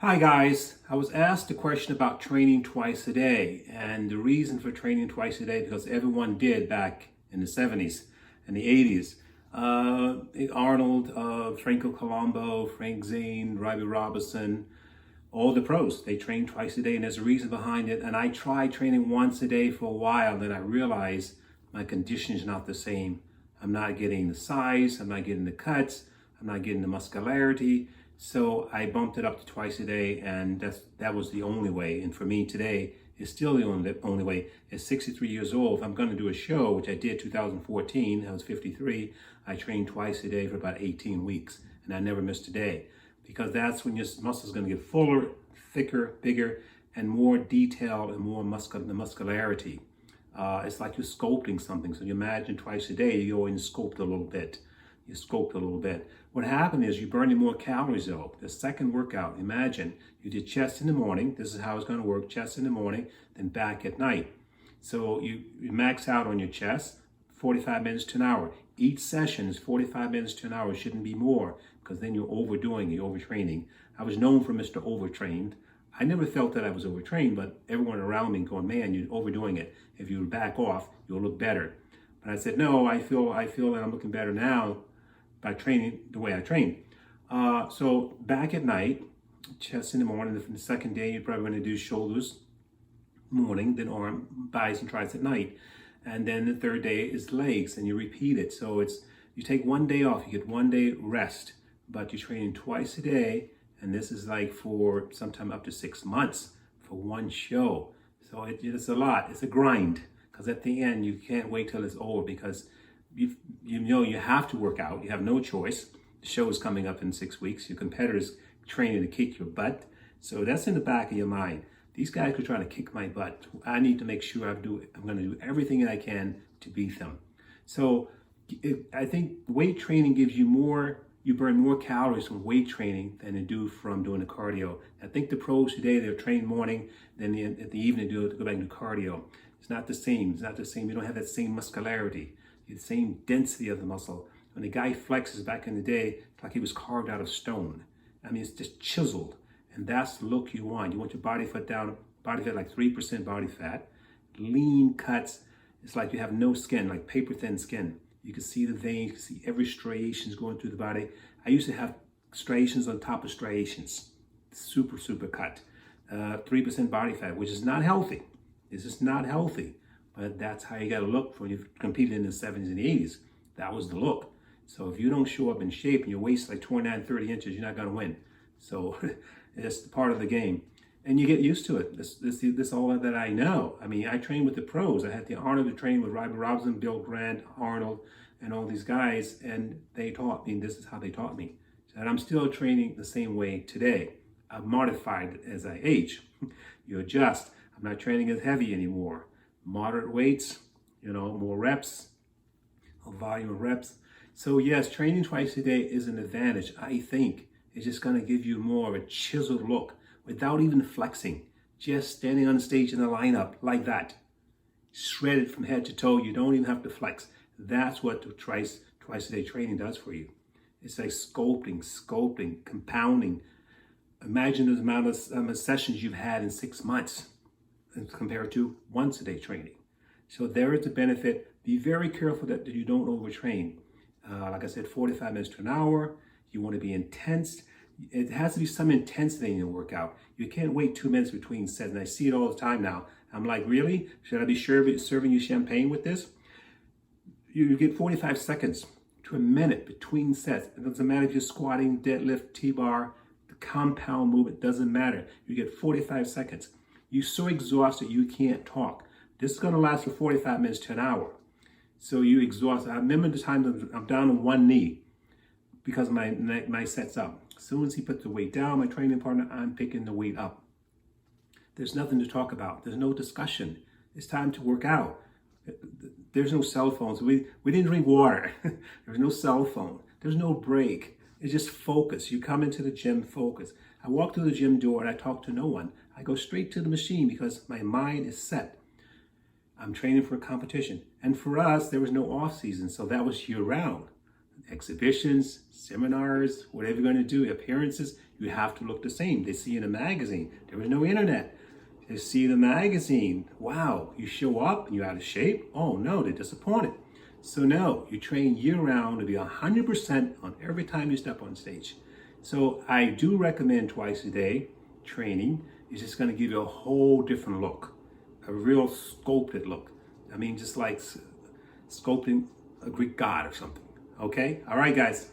Hi guys, I was asked a question about training twice a day, and the reason for training twice a day because everyone did back in the 70s and the 80s. Arnold, Franco Colombo, Frank Zane, Robbie Robinson, all the pros, they train twice a day, and there's a reason behind it. And I tried training once a day for a while, then I realized my condition is not the same. I'm not getting the size, I'm not getting the cuts, I'm not getting the muscularity. So I bumped it up to twice a day, and that was the only way. And for me today, it's still the only way. At 63 years old, if I'm going to do a show, which I did 2014, I was 53, I trained twice a day for about 18 weeks, and I never missed a day. Because that's when your muscles going to get fuller, thicker, bigger, and more detailed and more muscularity. It's like you're sculpting something. So you imagine twice a day, you go and sculpt a little bit. You sculpt a little bit. What happened is you're burning more calories though. The second workout, imagine you did chest in the morning. This is how it's going to work. Chest in the morning, then back at night. So you max out on your chest, 45 minutes to an hour. Each session is 45 minutes to an hour. It shouldn't be more because then you're overdoing, you're overtraining. I was known for Mr. Overtrained. I never felt that I was overtrained, but everyone around me going, man, you're overdoing it. If you back off, you'll look better. But I said, no, I feel that I'm looking better now by training the way I train. So back at night, chest in the morning. The second day, you're probably going to do shoulders morning, then arm, biceps, and triceps at night. And then the third day is legs, and you repeat it. So you take one day off, you get one day rest, but you're training twice a day, and this is like for sometime up to 6 months for one show. So it's a lot. It's a grind, because at the end, you can't wait till it's over because you know you have to work out. You have no choice. The show is coming up in 6 weeks. Your competitor's training to kick your butt. So that's in the back of your mind. These guys are trying to kick my butt. I need to make sure I'm going to do everything I can to beat them. So I think weight training gives you more, you burn more calories from weight training than you do from doing the cardio. I think the pros today, they're trained morning, then at the evening go back and do cardio. It's not the same. It's not the same. You don't have that same muscularity, the same density of the muscle. When the guy flexes back in the day, it's like he was carved out of stone. I mean, it's just chiseled. And that's the look you want. You want your body fat down, body fat like 3% body fat, lean cuts. It's like you have no skin, like paper thin skin. You can see the veins, you can see every striations going through the body. I used to have striations on top of striations. Super, super cut. 3% body fat, which is not healthy. This is not healthy. But that's how you got to look when you competed in the 70s and the 80s. That was the look. So if you don't show up in shape and your waist like 29, 30 inches, you're not going to win. So it's part of the game. And you get used to it. This all that I know. I mean, I trained with the pros. I had the honor to train with Robbie Robinson, Bill Grant, Arnold, and all these guys. And they taught me, this is how they taught me. And I'm still training the same way today. I've modified as I age. You adjust. I'm not training as heavy anymore. Moderate weights, more reps, a volume of reps. So yes, training twice a day is an advantage. I think it's just going to give you more of a chiseled look without even flexing. Just standing on the stage in a lineup like that, shredded from head to toe. You don't even have to flex. That's what the twice a day training does for you. It's like sculpting, compounding. Imagine the amount of sessions you've had in 6 months compared to once a day training. So there is a benefit. Be very careful that you don't overtrain. Like I said, 45 minutes to an hour. You want to be intense. It has to be some intensity in your workout. You can't wait 2 minutes between sets. And I see it all the time now. I'm like, really? Should I be serving you champagne with this? You get 45 seconds to a minute between sets. It doesn't matter if you're squatting, deadlift, T-bar, the compound movement, doesn't matter. You get 45 seconds. You're so exhausted you can't talk. This is going to last for 45 minutes to an hour. So you exhaust. I remember the time I'm down on one knee because my set's up. As soon as he puts the weight down, my training partner, I'm picking the weight up. There's nothing to talk about. There's no discussion. It's time to work out. There's no cell phones. We didn't drink water. There's no cell phone. There's no break. It's just focus. You come into the gym, focus. I walk through the gym door and I talk to no one. I go straight to the machine because my mind is set. I'm training for a competition. And for us, there was no off season, so that was year round. Exhibitions, seminars, whatever you're going to do, appearances, You have to look the same. They see in a magazine. There was no internet. They see the magazine. Wow, you show up and you're out of shape? Oh no, they're disappointed. So no, you train year-round to be 100% on every time you step on stage. So I do recommend twice a day training. It's just going to give you a whole different look, a real sculpted look. I mean, just like sculpting a Greek god or something. Okay? All right, guys.